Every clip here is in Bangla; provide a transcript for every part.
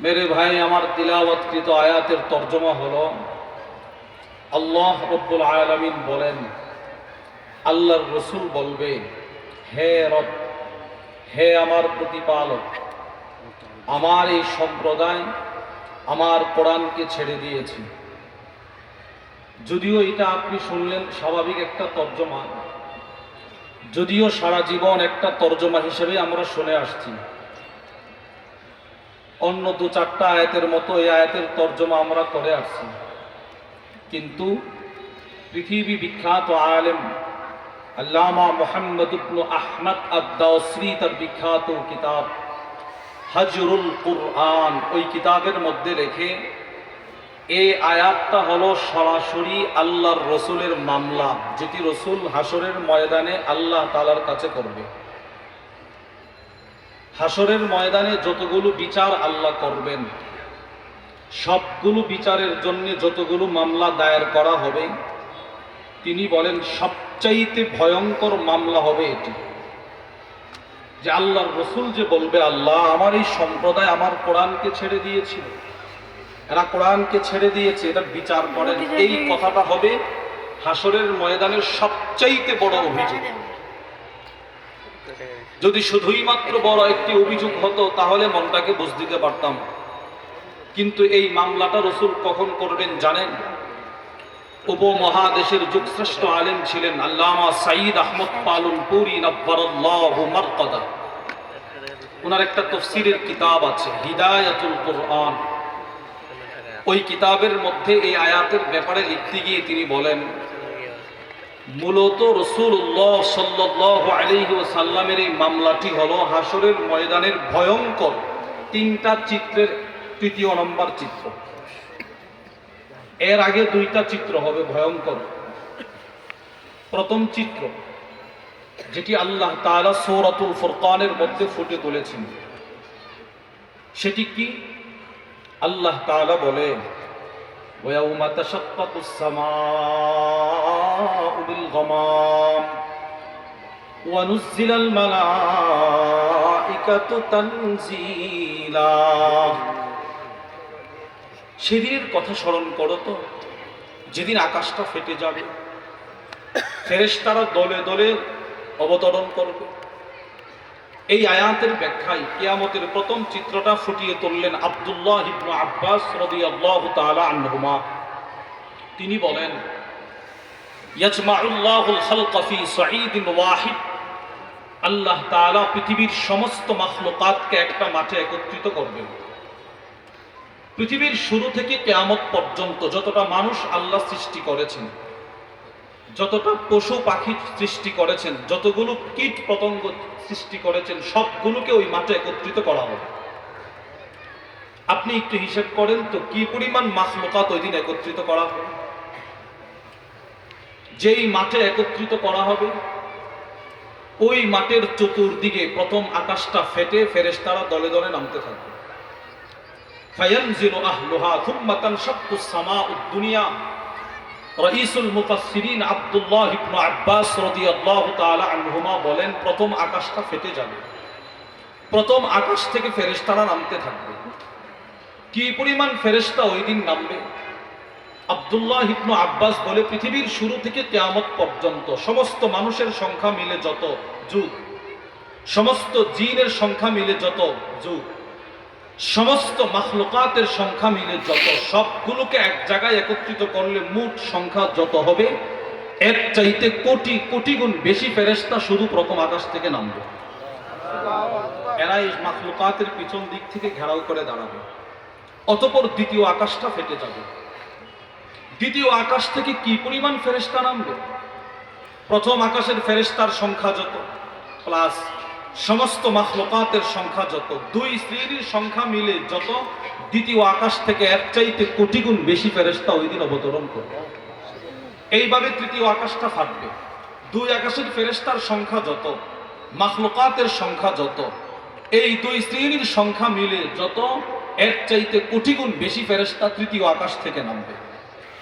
मेरे भाई আমার তিলাওয়াতকৃত আয়াতের তরজমা হলো আল্লাহ রব্বুল আলামিন বলেন, আল্লাহর রাসূল বলবে, হে রব, হে আমার প্রতিপালক, আমার এই সম্প্রদায় আমার কোরআনকে ছেড়ে দিয়েছে। যদিও এটা আপনি শুনলেন স্বাভাবিক একটা তরজমা, যদিও সারা জীবন একটা তরজমা হিসেবে আমরা শুনে আসছি। অন্য দু চারটা আয়াতের মতো এই আয়াতের তরজমা আমরা করে আসছি, কিন্তু পৃথিবী বিখ্যাত আলেম আল্লামা মুহাম্মদ ইবনে আহমদ আদ-দাওসরি তার বিখ্যাত কিতাব হাজরুল কুরআন, ওই কিতাবের মধ্যে লেখে এই আয়াতটা হলো সরাসরি আল্লাহর রসুলের মামলা, যেটি রসুল হাসরের ময়দানে আল্লাহ তাআলার কাছে করবে। হাসরের ময়দানে যতগুলো বিচার আল্লাহ করবেন, সবগুলো বিচারের জন্য যতগুলো মামলা দায়ের করা হবে, তিনি বলেন সবচাইতে ভয়ঙ্কর মামলা হবে এটি, যে আল্লাহর রসুল যে বলবে, আল্লাহ আমার এই সম্প্রদায় আমার কোরআনকে ছেড়ে দিয়েছিল, এরা কোরআনকে ছেড়ে দিয়েছে, এটা বিচার করেন। এই কথাটা হবে হাসরের ময়দানের সবচাইতে বড় অভিযোগ। যদি শুধুই মাত্র বড় একটি অভিযোগ হতো তাহলে মনটাকে বুঝ দিতে পারতাম, কিন্তু এই মামলাটা রসুল কখন করবেন জানেন? উপমহাদেশের যুগশ্রেষ্ঠ আলেম ছিলেন আল্লামা সাঈদ আহমদ পালনপুরি নব্বরাল্লাহু মারকাদা। ওনার একটা তাফসীরের কিতাব আছে হিদায়াতুল কুরআন। ওই কিতাবের মধ্যে এই আয়াতের ব্যাপারে লিখতে গিয়ে তিনি বলেন, মূলত রাসূলুল্লাহ সাল্লাল্লাহু আলাইহি ওয়াসাল্লামের এই মামলাটি হলো হাসরের ময়দানের ভয়ঙ্কর তিনটা চিত্রের তৃতীয় নম্বর চিত্র। এর আগে দুইটা চিত্র হবে ভয়ঙ্কর। প্রথম চিত্র যেটি আল্লাহ তাআলা সূরাতুল ফুরকানের মধ্যে ফুটে তুলেছেন, সেটি কি? আল্লাহ তাআলা বলে, ওয়ায়াউমা তাশাক্কাকুস সামাউ বিল গামাম ওয়া নুজ্জিলাল মালাইকাতু তানজিলা। সেদিনের কথা স্মরণ করো তো, যেদিন আকাশটা ফেটে যাবে, ফেরেশতারা দলে দলে অবতরণ করবে। এই আয়াতের ব্যাখ্যায় কিয়ামতের প্রথম চিত্রটা ফুটিয়ে তুললেন আব্দুল্লাহ ইবনে আব্বাস রাদিয়াল্লাহু তাআলা আনহুমা। তিনি বলেন, ইয়াজমাউল্লাহুল খালকা ফি সাঈদিন ওয়াহিদ। আল্লাহ তাআলা পৃথিবীর সমস্ত মাখলুকাতকে একটা মাঠে একত্রিত করবেন। পৃথিবীর শুরু থেকে কিয়ামত পর্যন্ত যতটা মানুষ আল্লাহ সৃষ্টি করেছেন, যতটা পশু পাখি সৃষ্টি করেছেন, যতগুলো কীট পতঙ্গ সৃষ্টি করেছেন, সবগুলোকে ওই মাঠে একত্রিত করা হবে। আপনি একটু হিসেব করেন তো কি পরিমাণ মাখলুকাত ওই দিন একত্রিত করা হবে। যেই মাঠে একত্রিত করা হবে, ওই মাঠের চতুর্দিকে প্রথম আকাশটা ফেটে ফেরেশতারা দলে দলে নামতে থাকবে। ফায়ানজিলু আহলুহা থুম্মা তানশাক্কুস সামাউদ দুনিয়া। রাইসুল মুফাসসিরিন আব্দুল্লাহ ইবনে আব্বাস রাদিয়াল্লাহু তাআলা আনহুমা বলেন, প্রথম আকাশটা ফেটে যাবে, প্রথম আকাশ থেকে ফেরেশতারা নামতে থাকবে। কি পরিমাণ ফেরেশতা ওই দিন নামবে? আব্দুল্লাহ ইবনে আব্বাস বলে, পৃথিবীর শুরু থেকে কিয়ামত পর্যন্ত সমস্ত মানুষের সংখ্যা মিলে যত যুগ, সমস্ত জিনের সংখ্যা মিলে যত যুগ, সমস্ত মাখলুকাতের সংখ্যা মিলে যত, সবগুলোকে এক জায়গায় একত্রিত করলে মোট সংখ্যা যত হবে, এর চাইতে কোটি কোটি গুণ বেশি ফেরেশতা শুধু প্রথম আকাশ থেকে নামবে। এরা এই মাখলুকাতের পিছন দিক থেকে ঘেরাও করে দাঁড়াবে। অতঃপর দ্বিতীয় আকাশটা ফেটে যাবে। দ্বিতীয় আকাশ থেকে কি পরিমাণ ফেরেশতা নামবে? প্রথম আকাশের ফেরেশতার সংখ্যা যত প্লাস সমস্ত মাখলুকাতের সংখ্যা যত, দুই শ্রেণীর সংখ্যা মিলে যত, দ্বিতীয় আকাশ থেকে এর চাইতে কোটি গুণ বেশি ফেরেশতা ওই দিন অবতরণ করবে। এইভাবে তৃতীয় আকাশটা ফাটবে। দুই আকাশের ফেরেশতার সংখ্যা যত, মাখলুকাতের সংখ্যা যত, এই দুই শ্রেণীর সংখ্যা মিলে যত, এর চাইতে কোটি গুণ বেশি ফেরেশতা তৃতীয় আকাশ থেকে নামবে।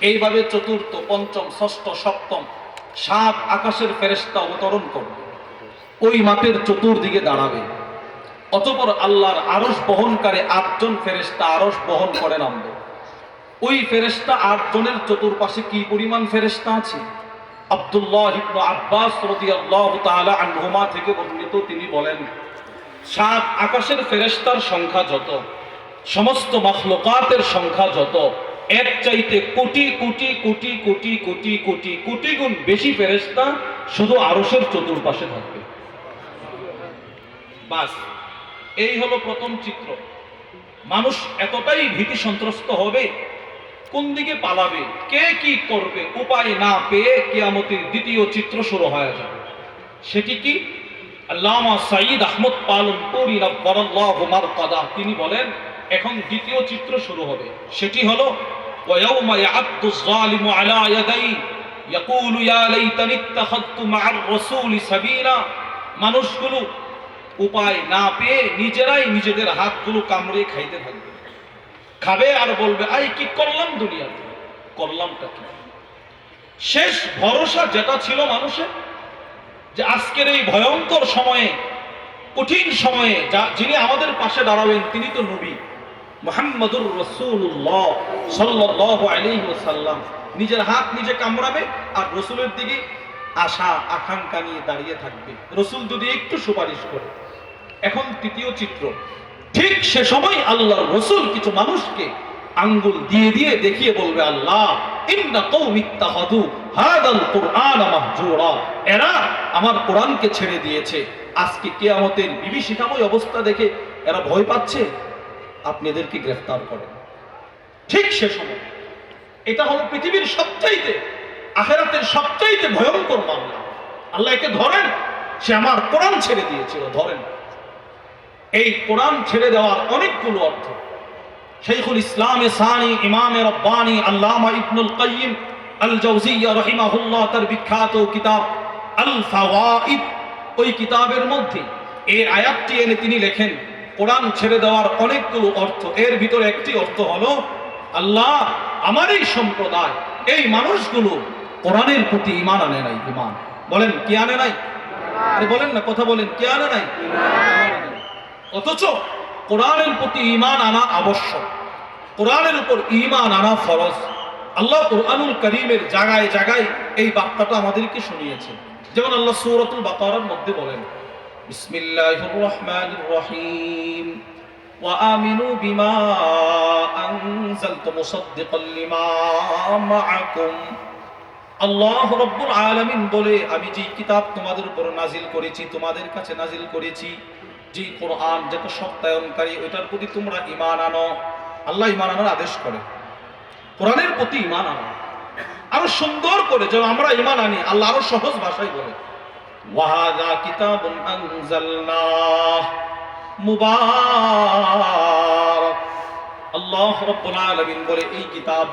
এইভাবে চতুর্থ, পঞ্চম, ষষ্ঠ, সপ্তম, 7 আকাশের ফেরেশতা অবতরণ করবে, ওই মাঠের চতুর্দিকে দাঁড়াবে। অতঃপর আল্লাহর আরশ বহনকারী ৮ জন ফেরেশতা আরশ বহন করে নামবে। ওই ফেরেশতা ৮ জনের চতুর্পাশে কি পরিমাণ ফেরেশতা আছে? আব্দুল্লাহ ইবনে আব্বাস রাদিয়াল্লাহু তাআলা আনহুমা থেকে বর্ণিত, তিনি বলেন ৭ আকাশের ফেরেশতার সংখ্যা যত, সমস্ত মাখলুকাতের সংখ্যা যত, এর চাইতে কোটি কোটি কোটি কোটি কোটি কোটি কোটি গুণ বেশি ফেরেশতা শুধু আরশের চতুর্পাশে থাকবে। বাস, এই হলো প্রথম চিত্র। মানুষ এতটাই ভীতি সন্ত্রস্ত হবে, কোন দিকে পালাবে, কে কি করবে, উপায় না পেয়ে কিয়ামতের দ্বিতীয় চিত্র শুরু হয়ে যাবে। সেটি কি? আল্লামা সাঈদ আহমদ পালনপুরি নব্বরাল্লাহু মারকাদা, তিনি বলেন এখন দ্বিতীয় চিত্র শুরু হবে। সেটি হলো ওয়ায়াউমা ইয়া'আদ্দু যালিমু আলা ইয়াদাই ইয়াকুলু ইয়া লাইতানি ইত্তাখাযতু মা'আর রাসূলি সাবিলা। মানুষগুলো উপায় না পেয়ে নিজেরাই নিজেদের হাতগুলো কামড়ে খাইতে থাকবে, খাবে আর বলবে আই কি করলাম দুনিয়াতে, করলামটা কি? শেষ ভরসা যেটা ছিল মানুষের, যে আজকের এই ভয়ঙ্কর সময়ে, কঠিন সময়ে যিনি আমাদের পাশে দাঁড়াবেন তিনি তো নবী মুহাম্মদুর রাসূলুল্লাহ সাল্লাল্লাহু আলাইহি ওয়াসাল্লাম। নিজের হাত নিজে কামড়াবে আর রসুলের দিকে আশা আকাঙ্ক্ষা নিয়ে দাঁড়িয়ে থাকবে, রসুল যদি একটু সুপারিশ করে। এখন তৃতীয় চিত্র, ঠিক সে সময় আল্লাহর রসুল কিছু মানুষকে আঙ্গুল দিয়ে দিয়ে দেখিয়ে বলবে আল্লাহ ইন্না কওমি ইত্তাখাযু হাদাল কুরআন মাহজুরা, এরা আমার কোরআনকে ছেড়ে দিয়েছে। আজকে কিয়ামতের বিভীষিকাময় অবস্থা দেখে এরা ভয় পাচ্ছে, আপনি এদেরকে গ্রেফতার করেন। ঠিক সে সময়, এটা হলো পৃথিবীর সবচাইতে, আখিরাতের সবচাইতে ভয়ঙ্কর মামলা। আল্লাহ একে ধরেন, সে আমার কোরআন ছেড়ে দিয়েছিল, ধরেন। এই কোরআন ছেড়ে দেওয়ার অনেকগুলো অর্থ। শাইখুল ইসলামে সানি ইমামে রব্বানি আল্লামা ইবনুল কাইয়িম আল জাওজিয়্যা রাহিমাহুল্লাহ তার বিখ্যাত কিতাব আল ফাওয়াইদ, ওই কিতাবের মধ্যে এই আয়াতটি এনে তিনি লেখেন কোরআন ছেড়ে দেওয়ার অনেকগুলো অর্থ। এর ভিতরে একটি অর্থ হলো আল্লাহ আমার এই সম্প্রদায়, এই মানুষগুলো কোরআনের প্রতি ঈমান আনে নাই। ঈমান বলেন কি আনে নাই? আরে বলেন না, কথা বলেন, কি আনে নাই? অথচ কোরআনের প্রতি ঈমান আনা আবশ্যক, কোরআনের উপর ঈমান আনা ফরজ। আল্লাহ কুরআনুল কারীমের জায়গায় জায়গায় এই বার্তাটা আমাদেরকে শুনিয়েছেন। যেমন আল্লাহ সূরাতুল বাকারার মধ্যে বলেন বিসমিল্লাহির রহমানির রহিম ওয়া আমিনু বিমা আনজালতু মুসাদ্দিকাল লিমা মাআকুম। আল্লাহ রাব্বুল আলামিন বলে আমি যে কিতাব তোমাদের উপর নাজিল করেছি, তোমাদের কাছে নাজিল করেছি, যে কোরআন যেটা সত্যায়নকারী, ওইটার প্রতি তোমরা ঈমান আনো। আল্লাহ ঈমান আনার আদেশ করে, কোরআনের প্রতি ঈমান আনো। আরো সুন্দর করে যেন আমরা ঈমান আনি, আল্লাহ আরো সহজ ভাষায় বলে ওয়াহাযা কিতাবুন আনজালনাহু মুবারাক। আল্লাহ রাব্বুল আলামিন বলে এই কিতাব